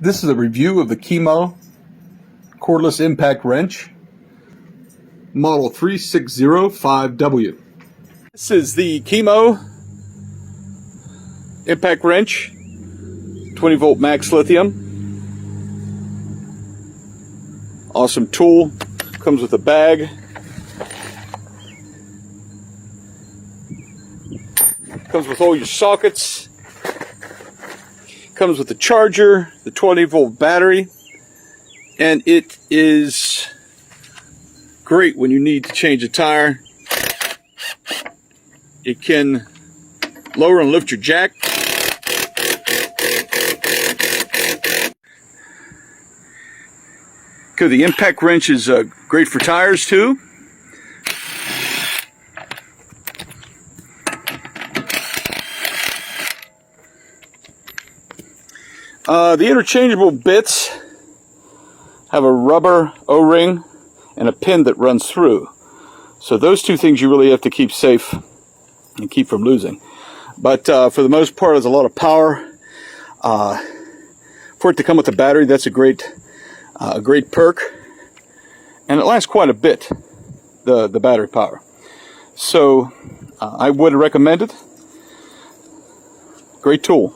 This is a review of the KIMO Cordless Impact Wrench, model 3605W. This is the KIMO Impact Wrench, 20 volt max lithium. Awesome tool, comes with a bag. Comes with all your sockets. Comes with the charger, the 20 volt battery, and it is great when you need to change a tire. It can lower and lift your jack. Okay, the impact wrench is great for tires too. The interchangeable bits have a rubber O-ring and a pin that runs through. So those two things you really have to keep safe and keep from losing. But for the most part, there's a lot of power. For it to come with a battery, that's a great perk. And it lasts quite a bit, the battery power. So I would recommend it. Great tool.